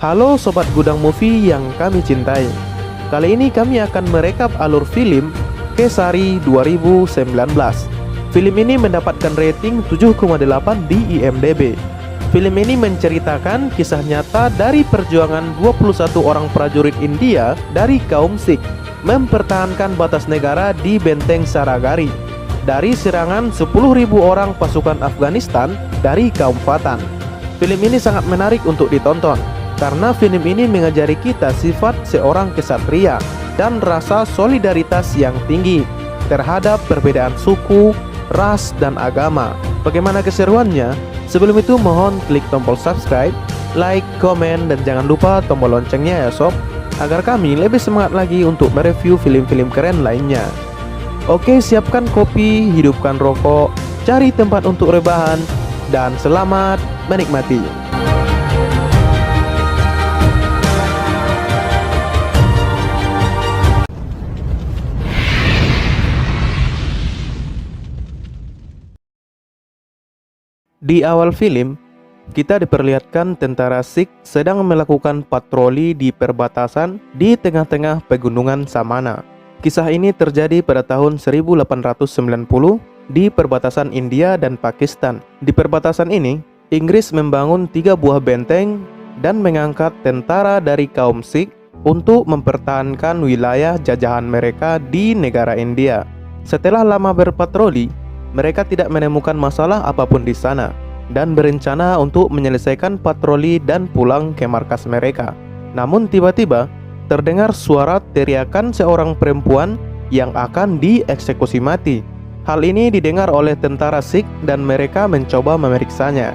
Halo Sobat Gudang Movie yang kami cintai. Kali ini kami akan merekap alur film Kesari 2019. Film ini mendapatkan rating 7,8 di IMDb. Film ini menceritakan kisah nyata dari perjuangan 21 orang prajurit India dari kaum Sikh mempertahankan batas negara di benteng Saragari dari serangan 10.000 orang pasukan Afghanistan dari kaum Patan. Film ini sangat menarik untuk ditonton karena film ini mengajari kita sifat seorang kesatria dan rasa solidaritas yang tinggi terhadap perbedaan suku, ras, dan agama. Bagaimana keseruannya? Sebelum itu mohon klik tombol subscribe, like, komen, dan jangan lupa tombol loncengnya ya sob, agar kami lebih semangat lagi untuk mereview film-film keren lainnya. Oke, siapkan kopi, hidupkan rokok, cari tempat untuk rebahan, dan selamat menikmati. Di awal film, kita diperlihatkan tentara Sikh sedang melakukan patroli di perbatasan di tengah-tengah pegunungan Samana. Kisah ini terjadi pada tahun 1890 di perbatasan India dan Pakistan. Di perbatasan ini, Inggris membangun 3 buah benteng dan mengangkat tentara dari kaum Sikh untuk mempertahankan wilayah jajahan mereka di negara India. Setelah lama berpatroli, mereka tidak menemukan masalah apapun di sana dan berencana untuk menyelesaikan patroli dan pulang ke markas mereka. Namun tiba-tiba terdengar suara teriakan seorang perempuan yang akan dieksekusi mati. Hal ini didengar oleh tentara Sikh dan mereka mencoba memeriksanya.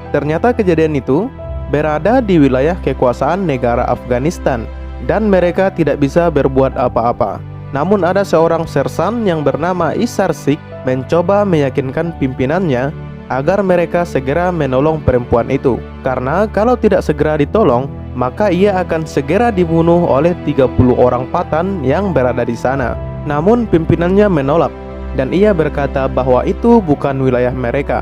Ternyata kejadian itu berada di wilayah kekuasaan negara Afghanistan dan mereka tidak bisa berbuat apa-apa. Namun ada seorang sersan yang bernama Isar Sikh mencoba meyakinkan pimpinannya agar mereka segera menolong perempuan itu. Karena kalau tidak segera ditolong, maka ia akan segera dibunuh oleh 30 orang Patan yang berada di sana. Namun pimpinannya menolak dan ia berkata bahwa itu bukan wilayah mereka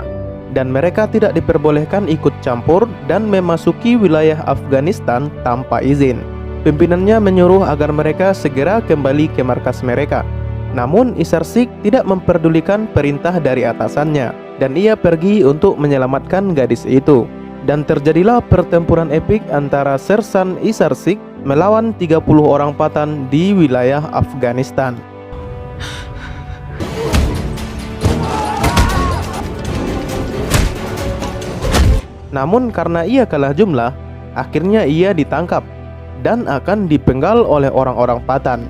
dan mereka tidak diperbolehkan ikut campur dan memasuki wilayah Afghanistan tanpa izin. Pimpinannya menyuruh agar mereka segera kembali ke markas mereka. Namun Isar Sikh tidak memperdulikan perintah dari atasannya dan ia pergi untuk menyelamatkan gadis itu. Dan terjadilah pertempuran epik antara sersan Isar Sikh melawan 30 orang Patan di wilayah Afghanistan. Namun karena ia kalah jumlah, akhirnya ia ditangkap dan akan dipenggal oleh orang-orang Patan.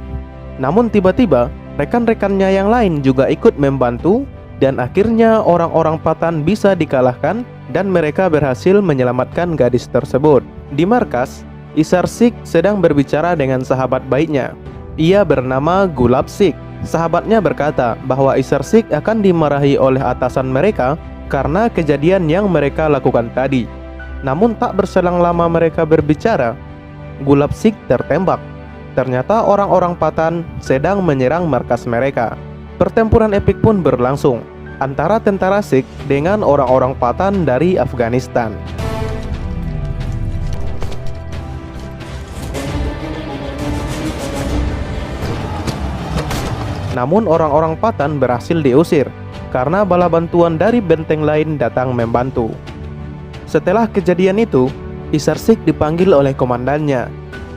Namun tiba-tiba rekan-rekannya yang lain juga ikut membantu dan akhirnya orang-orang Patan bisa dikalahkan dan mereka berhasil menyelamatkan gadis tersebut. Di markas, Isar Sikh sedang berbicara dengan sahabat baiknya. Ia bernama Gulab Sikh. Sahabatnya berkata bahwa Isar Sikh akan dimarahi oleh atasan mereka karena kejadian yang mereka lakukan tadi. Namun tak berselang lama mereka berbicara, Gulab Sikh tertembak. Ternyata orang-orang Patan sedang menyerang markas mereka. Pertempuran epik pun berlangsung antara tentara Sikh dengan orang-orang Patan dari Afghanistan. Namun orang-orang Patan berhasil diusir karena bala bantuan dari benteng lain datang membantu. Setelah kejadian itu, Isar Sikh dipanggil oleh komandannya.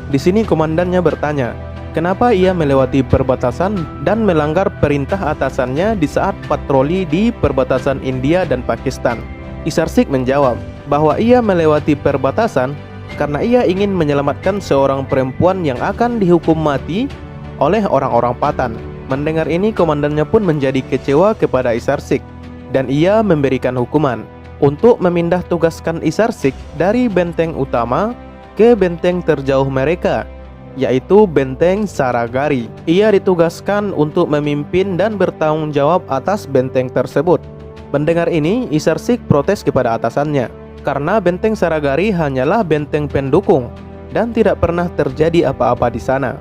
Di sini komandannya bertanya, kenapa ia melewati perbatasan dan melanggar perintah atasannya di saat patroli di perbatasan India dan Pakistan. Isar Sikh menjawab bahwa ia melewati perbatasan karena ia ingin menyelamatkan seorang perempuan yang akan dihukum mati oleh orang-orang Patan. Mendengar ini, komandannya pun menjadi kecewa kepada Isar Sikh dan ia memberikan hukuman untuk memindah tugaskan Isar Sikh dari benteng utama ke benteng terjauh mereka, yaitu benteng Saragari. Ia ditugaskan untuk memimpin dan bertanggung jawab atas benteng tersebut. Mendengar ini, Isar Sikh protes kepada atasannya karena benteng Saragari hanyalah benteng pendukung dan tidak pernah terjadi apa-apa di sana.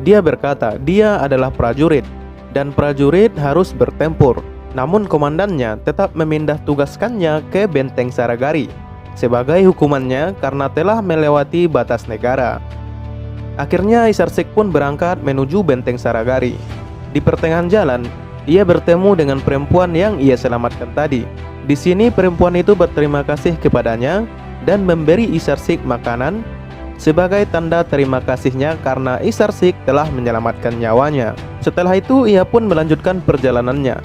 Dia berkata dia adalah prajurit dan prajurit harus bertempur. Namun komandannya tetap memindah tugaskannya ke benteng Saragari. sebagai hukumannya karena telah melewati batas negara. Akhirnya Isarsik pun berangkat menuju benteng Saragari. Di pertengahan jalan, ia bertemu dengan perempuan yang ia selamatkan tadi. Di sini perempuan itu berterima kasih kepadanya dan memberi Isarsik makanan sebagai tanda terima kasihnya karena Isarsik telah menyelamatkan nyawanya. Setelah itu ia pun melanjutkan perjalanannya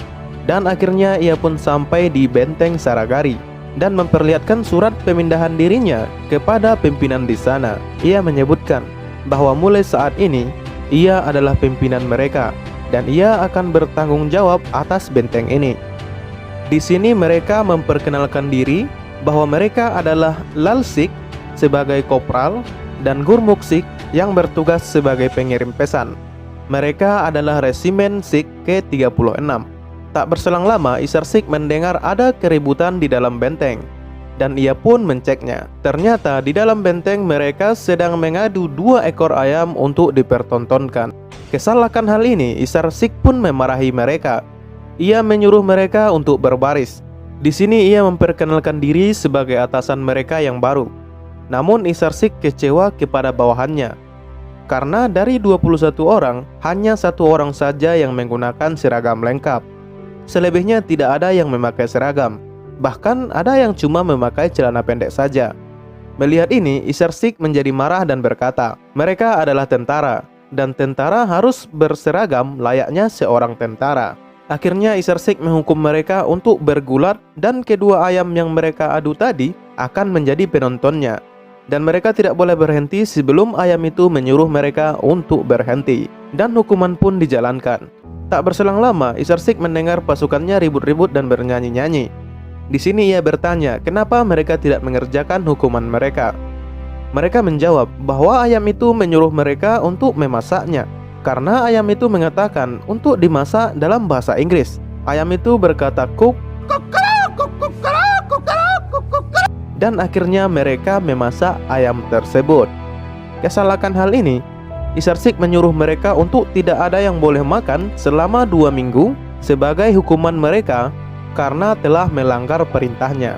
dan akhirnya ia pun sampai di benteng Saragari dan memperlihatkan surat pemindahan dirinya kepada pimpinan di sana. Ia menyebutkan bahwa mulai saat ini ia adalah pimpinan mereka dan ia akan bertanggung jawab atas benteng ini. Di sini mereka memperkenalkan diri bahwa mereka adalah Lal Sikh sebagai kopral dan Gurmukh Sikh yang bertugas sebagai pengirim pesan. Mereka adalah resimen Sikh ke-36. Tak berselang lama Isarsik mendengar ada keributan di dalam benteng dan ia pun menceknya. Ternyata di dalam benteng mereka sedang mengadu 2 ekor ayam untuk dipertontonkan. Kesal akan hal ini, Isarsik pun memarahi mereka. Ia menyuruh mereka untuk berbaris. Di sini ia memperkenalkan diri sebagai atasan mereka yang baru. Namun Isarsik kecewa kepada bawahannya karena dari 21 orang, hanya 1 orang saja yang menggunakan seragam lengkap. Selebihnya tidak ada yang memakai seragam. Bahkan ada yang cuma memakai celana pendek saja. Melihat ini, Isarsik menjadi marah dan berkata, mereka adalah tentara dan tentara harus berseragam layaknya seorang tentara. Akhirnya Isarsik menghukum mereka untuk bergulat dan kedua ayam yang mereka adu tadi akan menjadi penontonnya. Dan mereka tidak boleh berhenti sebelum ayam itu menyuruh mereka untuk berhenti. Dan hukuman pun dijalankan. Tak berselang lama, Isarsik mendengar pasukannya ribut-ribut dan bernyanyi-nyanyi. Di sini ia bertanya, kenapa mereka tidak mengerjakan hukuman mereka. Mereka menjawab bahwa ayam itu menyuruh mereka untuk memasaknya, karena ayam itu mengatakan untuk dimasak dalam bahasa Inggris. Ayam itu berkata cook, dan akhirnya mereka memasak ayam tersebut. Kesal akan hal ini, Isarsik menyuruh mereka untuk tidak ada yang boleh makan selama 2 minggu sebagai hukuman mereka karena telah melanggar perintahnya.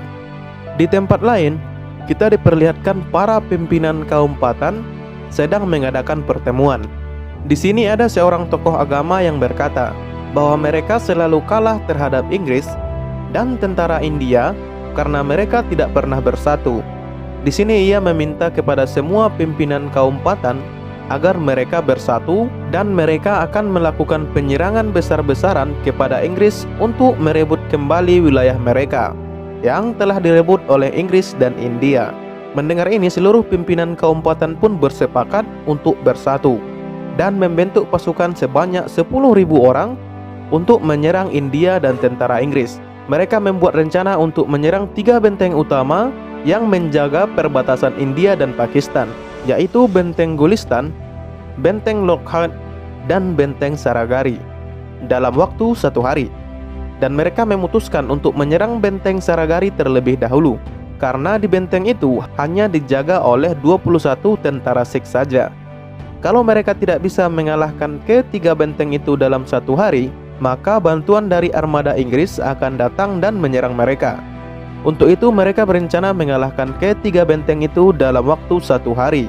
Di tempat lain, kita diperlihatkan para pimpinan kaum Pathan sedang mengadakan pertemuan. Di sini ada seorang tokoh agama yang berkata bahwa mereka selalu kalah terhadap Inggris dan tentara India karena mereka tidak pernah bersatu. Di sini ia meminta kepada semua pimpinan kaum Pathan agar mereka bersatu dan mereka akan melakukan penyerangan besar-besaran kepada Inggris untuk merebut kembali wilayah mereka yang telah direbut oleh Inggris dan India. Mendengar ini, seluruh pimpinan kaum Pathan pun bersepakat untuk bersatu dan membentuk pasukan sebanyak 10.000 orang untuk menyerang India dan tentara Inggris. Mereka membuat rencana untuk menyerang 3 benteng utama yang menjaga perbatasan India dan Pakistan, yaitu Benteng Gulistan, Benteng Lockhart, dan Benteng Saragari dalam waktu 1 hari. Dan mereka memutuskan untuk menyerang Benteng Saragari terlebih dahulu karena di benteng itu hanya dijaga oleh 21 tentara Sikh saja. Kalau mereka tidak bisa mengalahkan ke-3 benteng itu dalam 1 hari, maka bantuan dari armada Inggris akan datang dan menyerang mereka. Untuk itu mereka berencana mengalahkan ke-3 benteng itu dalam waktu 1 hari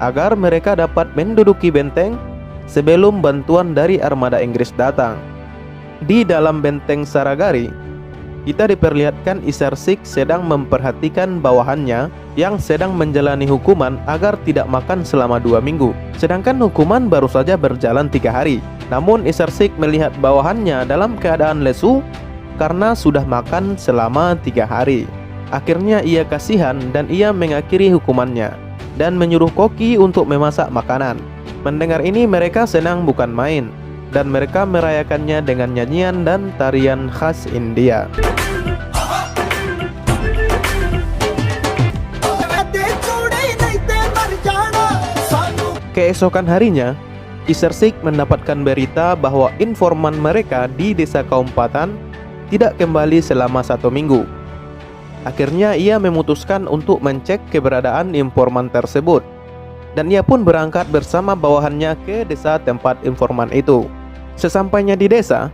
agar mereka dapat menduduki benteng sebelum bantuan dari armada Inggris datang. Di dalam benteng Saragari, kita diperlihatkan Isarsik sedang memperhatikan bawahannya yang sedang menjalani hukuman agar tidak makan selama 2 minggu. Sedangkan hukuman baru saja berjalan 3 hari. Namun Isarsik melihat bawahannya dalam keadaan lesu karena sudah makan selama 3 hari. Akhirnya ia kasihan dan ia mengakhiri hukumannya dan menyuruh koki untuk memasak makanan. Mendengar ini mereka senang bukan main dan mereka merayakannya dengan nyanyian dan tarian khas India. Keesokan harinya, Isarsik mendapatkan berita bahwa informan mereka di desa kaum Pathan tidak kembali selama 1 minggu. Akhirnya ia memutuskan untuk mencek keberadaan informan tersebut dan ia pun berangkat bersama bawahannya ke desa tempat informan itu. Sesampainya di desa,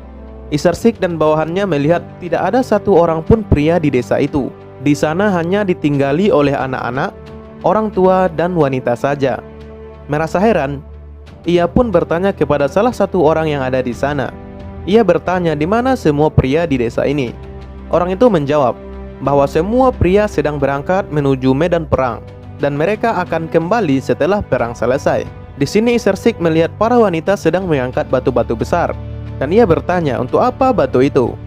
Isarsik dan bawahannya melihat tidak ada 1 orang pun pria di desa itu. Di sana hanya ditinggali oleh anak-anak, orang tua, dan wanita saja. Merasa heran, ia pun bertanya kepada salah satu orang yang ada di sana. Ia bertanya di mana semua pria di desa ini. Orang itu menjawab bahwa semua pria sedang berangkat menuju medan perang dan mereka akan kembali setelah perang selesai. Di sini Isarsik melihat para wanita sedang mengangkat batu-batu besar dan ia bertanya untuk apa batu itu.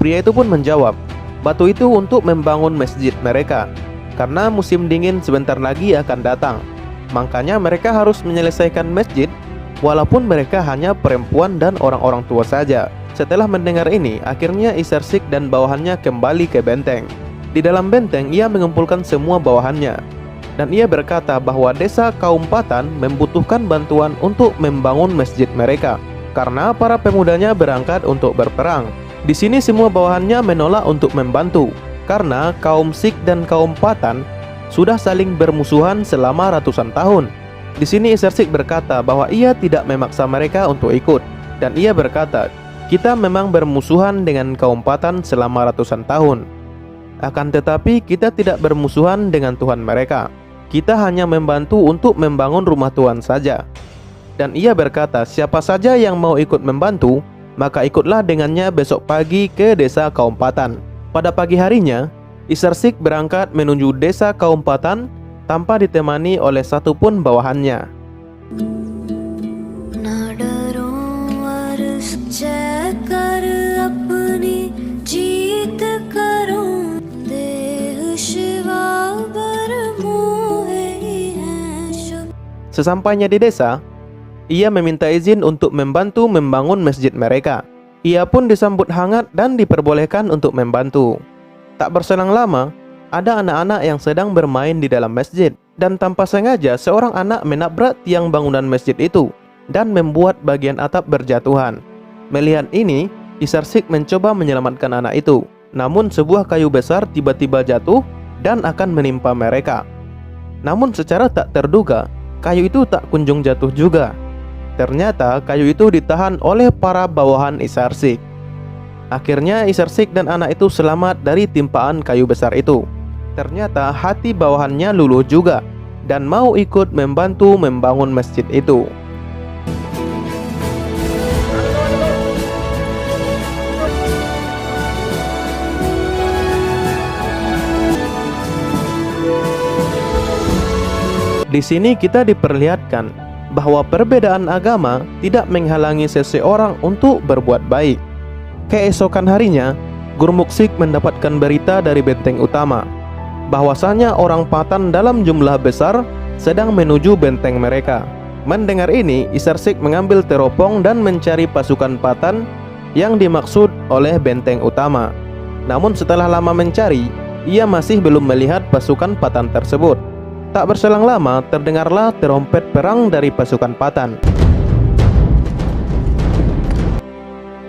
Pria itu pun menjawab, batu itu untuk membangun masjid mereka karena musim dingin sebentar lagi akan datang. Makanya mereka harus menyelesaikan masjid walaupun mereka hanya perempuan dan orang-orang tua saja. Setelah mendengar ini, akhirnya Isarsik dan bawahannya kembali ke benteng. Di dalam benteng, ia mengumpulkan semua bawahannya. Dan ia berkata bahwa desa kaum Patan membutuhkan bantuan untuk membangun masjid mereka karena para pemudanya berangkat untuk berperang. Di sini semua bawahannya menolak untuk membantu karena kaum Sikh dan kaum Patan sudah saling bermusuhan selama ratusan tahun. Di sini Isarsik berkata bahwa ia tidak memaksa mereka untuk ikut dan ia berkata, kita memang bermusuhan dengan kaum Patan selama ratusan tahun. Akan tetapi kita tidak bermusuhan dengan Tuhan mereka. Kita hanya membantu untuk membangun rumah Tuhan saja. Dan ia berkata, siapa saja yang mau ikut membantu, maka ikutlah dengannya besok pagi ke desa kaum Patan. Pada pagi harinya, Isarsik berangkat menuju desa kaum Patan tanpa ditemani oleh satupun bawahannya. Sesampainya di desa, ia meminta izin untuk membantu membangun masjid mereka. Ia pun disambut hangat dan diperbolehkan untuk membantu. Tak berselang lama, ada anak-anak yang sedang bermain di dalam masjid dan tanpa sengaja seorang anak menabrak tiang bangunan masjid itu dan membuat bagian atap berjatuhan. Melihat ini, Isarsik mencoba menyelamatkan anak itu. Namun sebuah kayu besar tiba-tiba jatuh dan akan menimpa mereka. Namun secara tak terduga, kayu itu tak kunjung jatuh juga. Ternyata kayu itu ditahan oleh para bawahan Isarsik. Akhirnya Isarsik dan anak itu selamat dari timpaan kayu besar itu. Ternyata hati bawahannya luluh juga dan mau ikut membantu membangun masjid itu. Di sini kita diperlihatkan bahwa perbedaan agama tidak menghalangi seseorang untuk berbuat baik. Keesokan harinya, Gurmukh Sikh mendapatkan berita dari benteng utama bahwasanya orang Patan dalam jumlah besar sedang menuju benteng mereka. Mendengar ini, Isarsik mengambil teropong dan mencari pasukan Patan yang dimaksud oleh benteng utama. Namun setelah lama mencari, ia masih belum melihat pasukan Patan tersebut. Tak berselang lama, terdengarlah terompet perang dari pasukan Patan.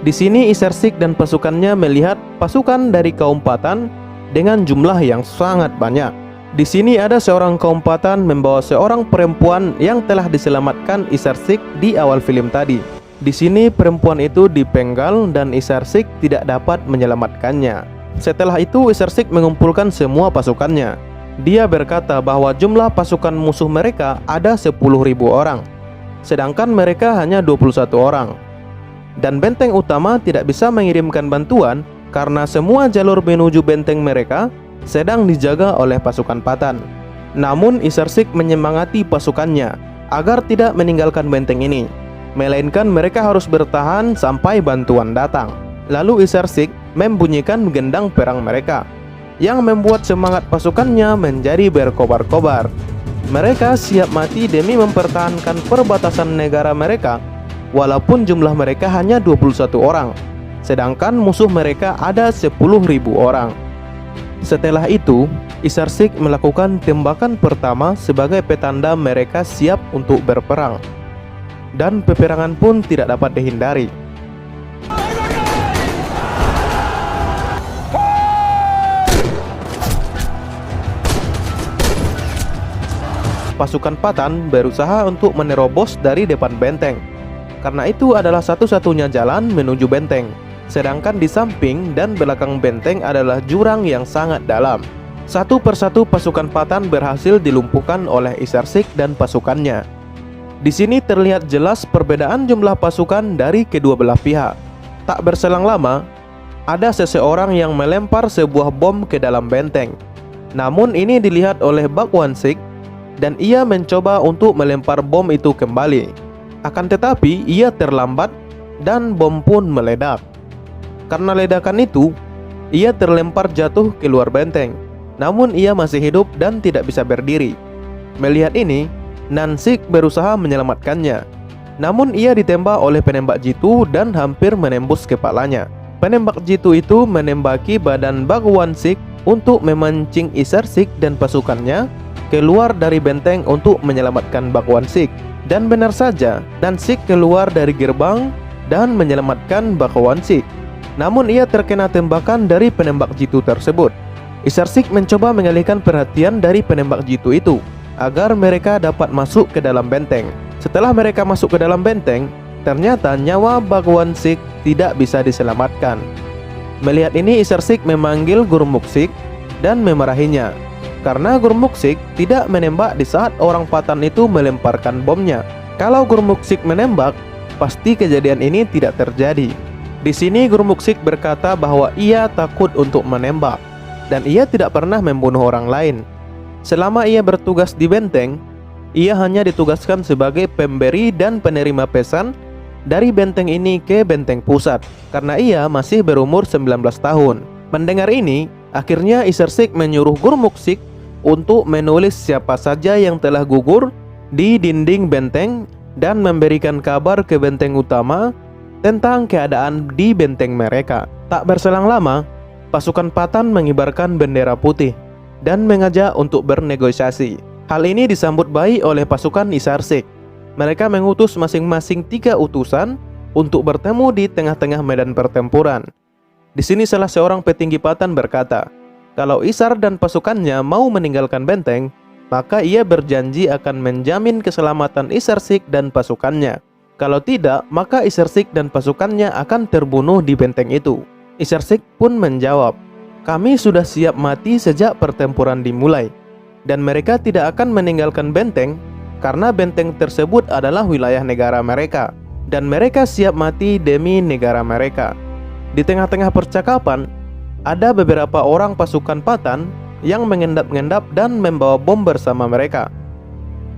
Di sini Isarsik dan pasukannya melihat pasukan dari kaum Patan dengan jumlah yang sangat banyak. Di sini ada seorang kaum Patan membawa seorang perempuan yang telah diselamatkan Isarsik di awal film tadi. Di sini perempuan itu dipenggal dan Isarsik tidak dapat menyelamatkannya. Setelah itu Isarsik mengumpulkan semua pasukannya. Dia berkata bahwa jumlah pasukan musuh mereka ada 10.000 orang, sedangkan mereka hanya 21 orang. Dan benteng utama tidak bisa mengirimkan bantuan karena semua jalur menuju benteng mereka sedang dijaga oleh pasukan Patan. Namun Isarsik menyemangati pasukannya agar tidak meninggalkan benteng ini, melainkan mereka harus bertahan sampai bantuan datang. Lalu Isarsik membunyikan gendang perang mereka, yang membuat semangat pasukannya menjadi berkobar-kobar. Mereka siap mati demi mempertahankan perbatasan negara mereka, walaupun jumlah mereka hanya 21 orang, sedangkan musuh mereka ada 10.000 orang. Setelah itu, Isarsik melakukan tembakan pertama sebagai petanda mereka siap untuk berperang, dan peperangan pun tidak dapat dihindari. Pasukan Patan berusaha untuk menerobos dari depan benteng. Karena itu adalah satu-satunya jalan menuju benteng. sedangkan di samping dan belakang benteng adalah jurang yang sangat dalam. Satu persatu pasukan Patan berhasil dilumpuhkan oleh Isarsik dan pasukannya. Di sini terlihat jelas perbedaan jumlah pasukan dari kedua belah pihak. Tak berselang lama, ada seseorang yang melempar sebuah bom ke dalam benteng. Namun ini dilihat oleh Bakwansik dan ia mencoba untuk melempar bom itu kembali. Akan tetapi ia terlambat dan bom pun meledak. Karena ledakan itu, ia terlempar jatuh keluar benteng. Namun ia masih hidup dan tidak bisa berdiri. Melihat ini, Nansik berusaha menyelamatkannya. Namun ia ditembak oleh penembak jitu dan hampir menembus kepalanya. Penembak jitu itu menembaki badan Bakwansik untuk memancing Isarsik dan pasukannya keluar dari benteng untuk menyelamatkan Bakwansik. Dan benar saja, Nansik keluar dari gerbang dan menyelamatkan Bakwansik. Namun ia terkena tembakan dari penembak jitu tersebut. Isarsik mencoba mengalihkan perhatian dari penembak jitu itu agar mereka dapat masuk ke dalam benteng. Setelah mereka masuk ke dalam benteng, ternyata nyawa Bakwansik tidak bisa diselamatkan. Melihat ini, Isarsik memanggil Gurmuksik dan memarahinya karena Gurmuksik tidak menembak di saat orang Patan itu melemparkan bomnya. Kalau Gurmuksik menembak, pasti kejadian ini tidak terjadi. Di sini Gurmuksik berkata bahwa ia takut untuk menembak dan ia tidak pernah membunuh orang lain. Selama ia bertugas di benteng, ia hanya ditugaskan sebagai pemberi dan penerima pesan dari benteng ini ke benteng pusat karena ia masih berumur 19 tahun. Mendengar ini, akhirnya Isarsik menyuruh Gurmuksik untuk menulis siapa saja yang telah gugur di dinding benteng dan memberikan kabar ke benteng utama tentang keadaan di benteng mereka. Tak berselang lama, pasukan Patan mengibarkan bendera putih dan mengajak untuk bernegosiasi. Hal ini disambut baik oleh pasukan Isarsik. Mereka mengutus masing-masing 3 utusan untuk bertemu di tengah-tengah medan pertempuran. Di sini salah seorang petinggi Patan berkata, kalau Isar dan pasukannya mau meninggalkan benteng, maka ia berjanji akan menjamin keselamatan Isarsik dan pasukannya. Kalau tidak, maka Isarsik dan pasukannya akan terbunuh di benteng itu. Isarsik pun menjawab, kami sudah siap mati sejak pertempuran dimulai, dan mereka tidak akan meninggalkan benteng karena benteng tersebut adalah wilayah negara mereka, dan mereka siap mati demi negara mereka. Di tengah-tengah percakapan, ada beberapa orang pasukan Patan yang mengendap-endap dan membawa bom bersama mereka.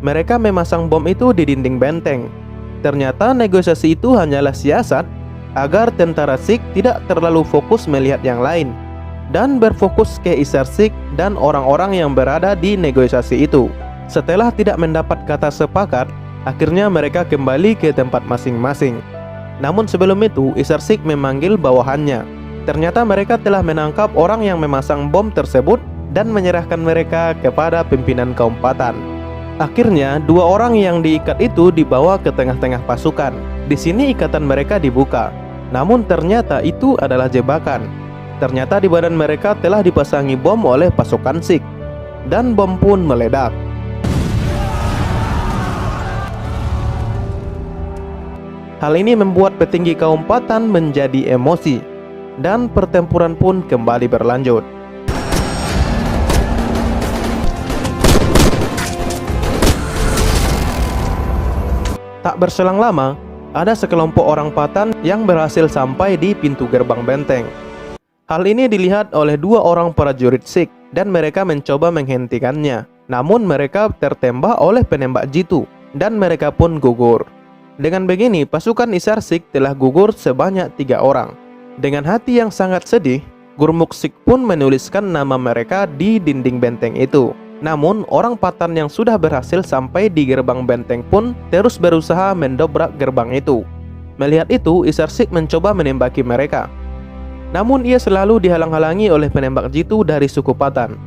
Mereka memasang bom itu di dinding benteng. Ternyata negosiasi itu hanyalah siasat agar tentara Sik tidak terlalu fokus melihat yang lain dan berfokus ke Isarsik dan orang-orang yang berada di negosiasi itu. Setelah tidak mendapat kata sepakat, akhirnya mereka kembali ke tempat masing-masing. Namun sebelum itu, Isarsik memanggil bawahannya. Ternyata mereka telah menangkap orang yang memasang bom tersebut dan menyerahkan mereka kepada pimpinan kaum Patan. Akhirnya, 2 orang yang diikat itu dibawa ke tengah-tengah pasukan. Di sini ikatan mereka dibuka. Namun ternyata itu adalah jebakan. Ternyata di badan mereka telah dipasangi bom oleh pasukan Sik, dan bom pun meledak. Hal ini membuat petinggi kaum Patan menjadi emosi, dan pertempuran pun kembali berlanjut. Tak berselang lama, ada sekelompok orang Patan yang berhasil sampai di pintu gerbang benteng. Hal ini dilihat oleh 2 orang prajurit Sik dan mereka mencoba menghentikannya. Namun mereka tertembak oleh penembak jitu dan mereka pun gugur. Dengan begini, pasukan Isarsik telah gugur sebanyak 3 orang. Dengan hati yang sangat sedih, Gurmuksik pun menuliskan nama mereka di dinding benteng itu. Namun, orang Patan yang sudah berhasil sampai di gerbang benteng pun terus berusaha mendobrak gerbang itu. Melihat itu, Isarsik mencoba menembaki mereka. Namun ia selalu dihalang-halangi oleh penembak jitu dari suku Patan.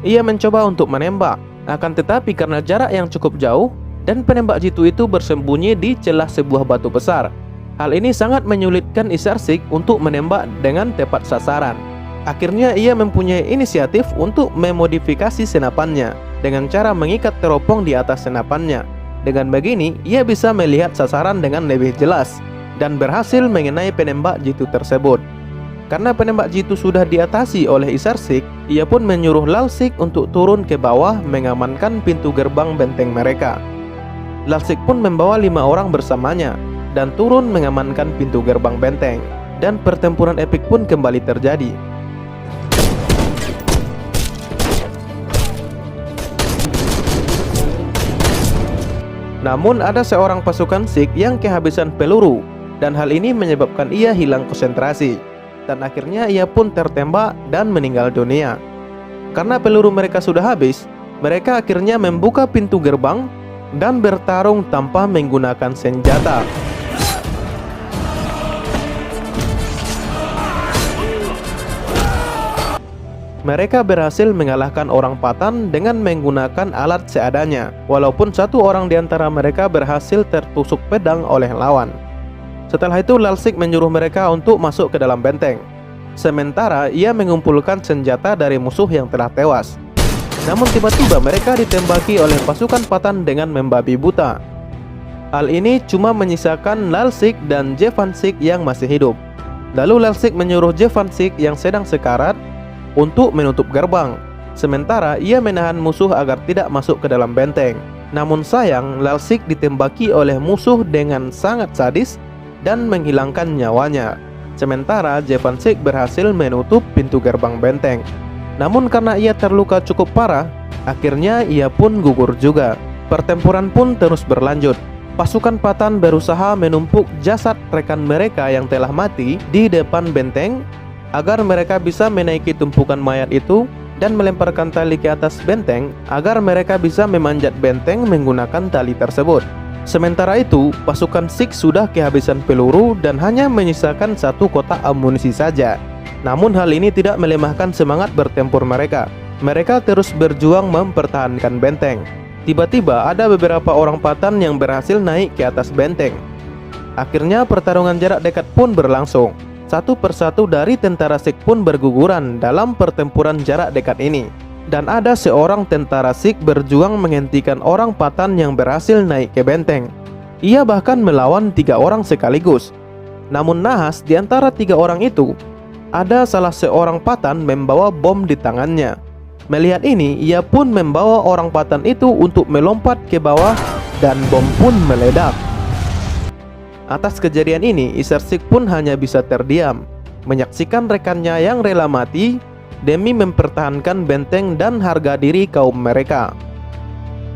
Ia mencoba untuk menembak, akan tetapi karena jarak yang cukup jauh dan penembak jitu itu bersembunyi di celah sebuah batu besar, hal ini sangat menyulitkan Isarsik untuk menembak dengan tepat sasaran. Akhirnya ia mempunyai inisiatif untuk memodifikasi senapannya dengan cara mengikat teropong di atas senapannya. Dengan begini, ia bisa melihat sasaran dengan lebih jelas. dan berhasil mengenai penembak jitu tersebut. Karena penembak jitu sudah diatasi oleh Isarsik, ia pun menyuruh Lalsik untuk turun ke bawah mengamankan pintu gerbang benteng mereka. Lalsik pun membawa 5 orang bersamanya dan turun mengamankan pintu gerbang benteng, dan pertempuran epik pun kembali terjadi. Namun ada seorang pasukan Sikh yang kehabisan peluru, dan hal ini menyebabkan ia hilang konsentrasi, dan akhirnya ia pun tertembak dan meninggal dunia. Karena peluru mereka sudah habis, mereka akhirnya membuka pintu gerbang dan bertarung tanpa menggunakan senjata. Mereka berhasil mengalahkan orang Pathan dengan menggunakan alat seadanya, walaupun satu orang di antara mereka berhasil tertusuk pedang oleh lawan. Setelah itu Lalsik menyuruh mereka untuk masuk ke dalam benteng. Sementara ia mengumpulkan senjata dari musuh yang telah tewas. Namun tiba-tiba mereka ditembaki oleh pasukan Pathan dengan membabi buta. Hal ini cuma menyisakan Lalsik dan Jevansik yang masih hidup. Lalu Lalsik menyuruh Jevansik yang sedang sekarat untuk menutup gerbang, sementara ia menahan musuh agar tidak masuk ke dalam benteng. Namun sayang, Lalsik ditembaki oleh musuh dengan sangat sadis dan menghilangkan nyawanya. Sementara Jevansik berhasil menutup pintu gerbang benteng. Namun karena ia terluka cukup parah, akhirnya ia pun gugur juga. Pertempuran pun terus berlanjut. Pasukan Pathan berusaha menumpuk jasad rekan mereka yang telah mati di depan benteng agar mereka bisa menaiki tumpukan mayat itu dan melemparkan tali ke atas benteng agar mereka bisa memanjat benteng menggunakan tali tersebut. Sementara itu, pasukan Sikh sudah kehabisan peluru dan hanya menyisakan 1 kotak amunisi saja. Namun hal ini tidak melemahkan semangat bertempur mereka. Mereka terus berjuang mempertahankan benteng. Tiba-tiba ada beberapa orang Pathan yang berhasil naik ke atas benteng. Akhirnya pertarungan jarak dekat pun berlangsung. Satu persatu dari tentara Sikh pun berguguran dalam pertempuran jarak dekat ini. Dan ada seorang tentara Sikh berjuang menghentikan orang Pathan yang berhasil naik ke benteng. Ia bahkan melawan 3 orang sekaligus. Namun nahas di antara 3 orang itu, ada salah seorang Pathan membawa bom di tangannya. Melihat ini, ia pun membawa orang Pathan itu untuk melompat ke bawah dan bom pun meledak. Atas kejadian ini, Isarsik pun hanya bisa terdiam, menyaksikan rekannya yang rela mati demi mempertahankan benteng dan harga diri kaum mereka.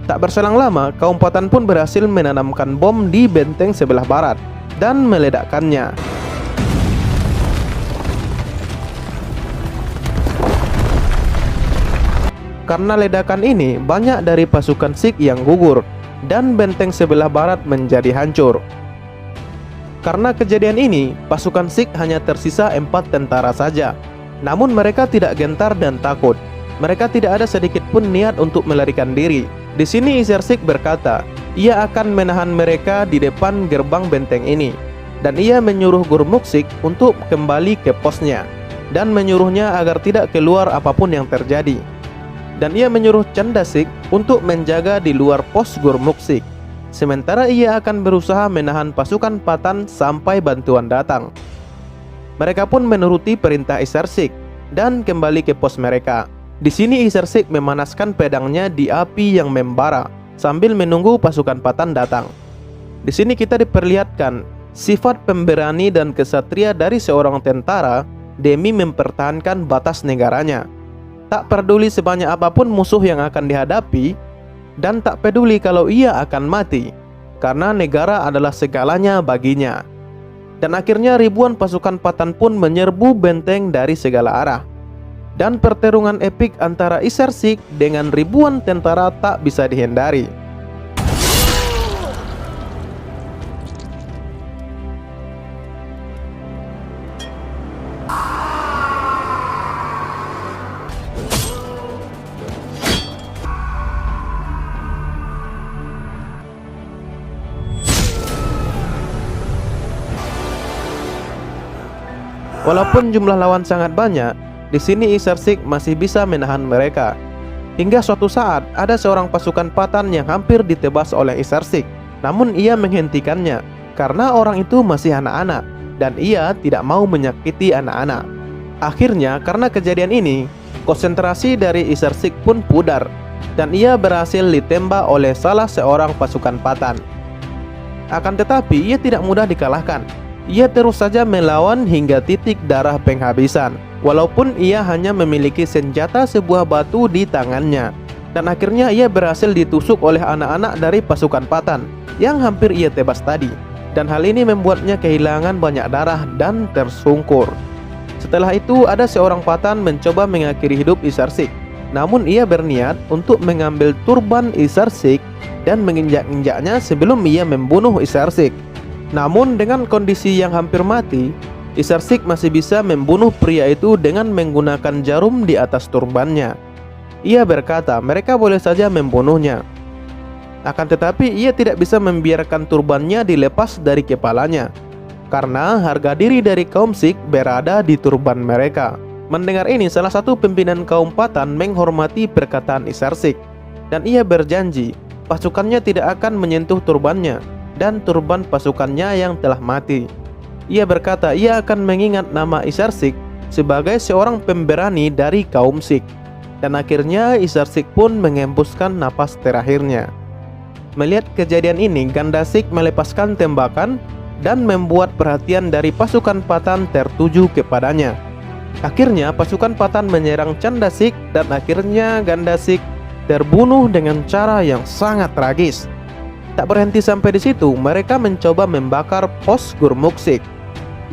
Tak berselang lama, kaum Pathan pun berhasil menanamkan bom di benteng sebelah barat dan meledakkannya. Karena ledakan ini, banyak dari pasukan Sikh yang gugur dan benteng sebelah barat menjadi hancur. Karena kejadian ini, pasukan Sikh hanya tersisa 4 tentara saja. Namun mereka tidak gentar dan takut. Mereka tidak ada sedikit pun niat untuk melarikan diri. Di sini Isarsik berkata, ia akan menahan mereka di depan gerbang benteng ini. Dan ia menyuruh Gurmukh Sikh untuk kembali ke posnya dan menyuruhnya agar tidak keluar apapun yang terjadi. Dan ia menyuruh Chanda Sikh untuk menjaga di luar pos Gurmukh Sikh. Sementara ia akan berusaha menahan pasukan Pathan sampai bantuan datang. Mereka pun menuruti perintah Isarsik dan kembali ke pos mereka. Di sini Isarsik memanaskan pedangnya di api yang membara sambil menunggu pasukan Pathan datang. Di sini kita diperlihatkan sifat pemberani dan kesatria dari seorang tentara demi mempertahankan batas negaranya. Tak peduli sebanyak apapun musuh yang akan dihadapi, dan tak peduli kalau ia akan mati, karena negara adalah segalanya baginya. Dan akhirnya ribuan pasukan Pathan pun menyerbu benteng dari segala arah. Dan pertarungan epik antara Isarsik dengan ribuan tentara tak bisa dihindari. Walaupun jumlah lawan sangat banyak, di sini Isarsik masih bisa menahan mereka. Hingga suatu saat ada seorang pasukan Pathan yang hampir ditebas oleh Isarsik. Namun ia menghentikannya karena orang itu masih anak-anak dan ia tidak mau menyakiti anak-anak. Akhirnya karena kejadian ini, konsentrasi dari Isarsik pun pudar dan ia berhasil ditembak oleh salah seorang pasukan Patan. Akan tetapi ia tidak mudah dikalahkan. Ia terus saja melawan hingga titik darah penghabisan, walaupun ia hanya memiliki senjata sebuah batu di tangannya. Dan akhirnya ia berhasil ditusuk oleh anak-anak dari pasukan Patan yang hampir ia tebas tadi. Dan hal ini membuatnya kehilangan banyak darah dan tersungkur. Setelah itu ada seorang Patan mencoba mengakhiri hidup Isarsik. Namun ia berniat untuk mengambil turban Isarsik dan menginjak-injaknya sebelum ia membunuh Isarsik. Namun dengan kondisi yang hampir mati, Isarsik masih bisa membunuh pria itu dengan menggunakan jarum di atas turbannya. Ia berkata mereka boleh saja membunuhnya. Akan tetapi ia tidak bisa membiarkan turbannya dilepas dari kepalanya, karena harga diri dari kaum Sikh berada di turban mereka. Mendengar ini, salah satu pimpinan kaum Patan menghormati perkataan Isarsik, dan ia berjanji pasukannya tidak akan menyentuh turbannya dan turban pasukannya yang telah mati. Ia berkata ia akan mengingat nama Isarsik sebagai seorang pemberani dari kaum Sikh. Dan akhirnya Isarsik pun mengembuskan napas terakhirnya. Melihat kejadian ini, Ganda Sikh melepaskan tembakan dan membuat perhatian dari pasukan Patan tertuju kepadanya. Akhirnya pasukan Patan menyerang Chanda Sikh dan akhirnya Ganda Sikh terbunuh dengan cara yang sangat tragis. Tak berhenti sampai di situ, mereka mencoba membakar pos Gurmukh Sikh.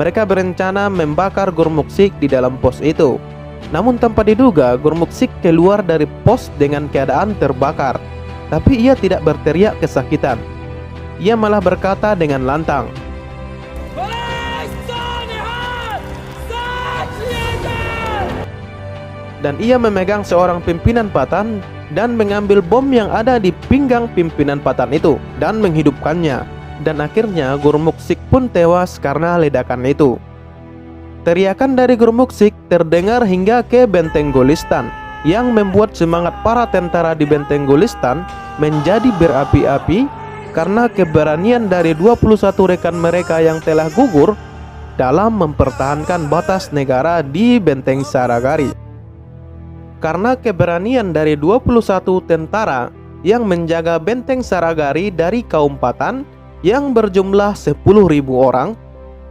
Mereka berencana membakar Gurmukh Sikh di dalam pos itu. Namun tanpa diduga, Gurmukh Sikh keluar dari pos dengan keadaan terbakar. Tapi ia tidak berteriak kesakitan. Ia malah berkata dengan lantang, dan ia memegang seorang pimpinan Patan dan mengambil bom yang ada di pinggang pimpinan Patan itu dan menghidupkannya. Dan akhirnya Gurmukh Sikh pun tewas karena ledakan itu. Teriakan dari Gurmukh Sikh terdengar hingga ke benteng Gulistan, yang membuat semangat para tentara di benteng Gulistan menjadi berapi-api karena keberanian dari 21 rekan mereka yang telah gugur dalam mempertahankan batas negara di benteng Saragari. Karena keberanian dari 21 tentara yang menjaga benteng Saragari dari kaum Patan yang berjumlah 10.000 orang,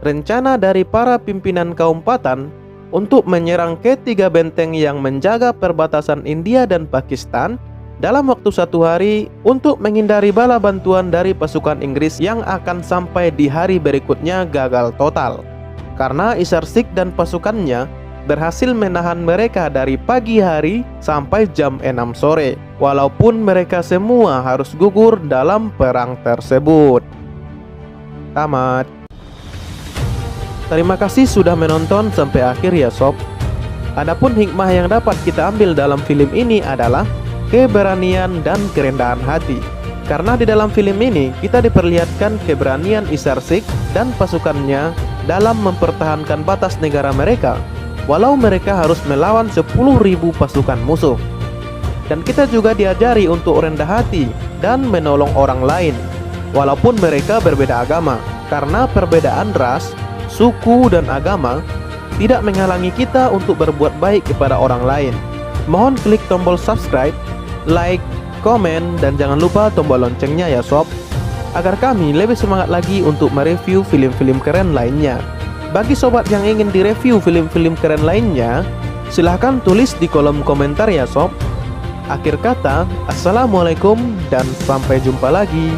rencana dari para pimpinan kaum Patan untuk menyerang ketiga benteng yang menjaga perbatasan India dan Pakistan dalam waktu 1 hari untuk menghindari bala bantuan dari pasukan Inggris yang akan sampai di hari berikutnya gagal total. Karena Isarsik dan pasukannya berhasil menahan mereka dari pagi hari sampai jam 6 sore, walaupun mereka semua harus gugur dalam perang tersebut. Tamat. Terima kasih sudah menonton sampai akhir ya sob. Adapun hikmah yang dapat kita ambil dalam film ini adalah keberanian dan kerendahan hati. Karena di dalam film ini kita diperlihatkan keberanian Isarsik dan pasukannya dalam mempertahankan batas negara mereka, walau mereka harus melawan 10.000 pasukan musuh. Dan kita juga diajari untuk rendah hati dan menolong orang lain, walaupun mereka berbeda agama. Karena perbedaan ras, suku, dan agama tidak menghalangi kita untuk berbuat baik kepada orang lain. Mohon klik tombol subscribe, like, komen, dan jangan lupa tombol loncengnya ya sob, agar kami lebih semangat lagi untuk mereview film-film keren lainnya. Bagi sobat yang ingin direview film-film keren lainnya, silahkan tulis di kolom komentar ya sob. Akhir kata, assalamualaikum dan sampai jumpa lagi.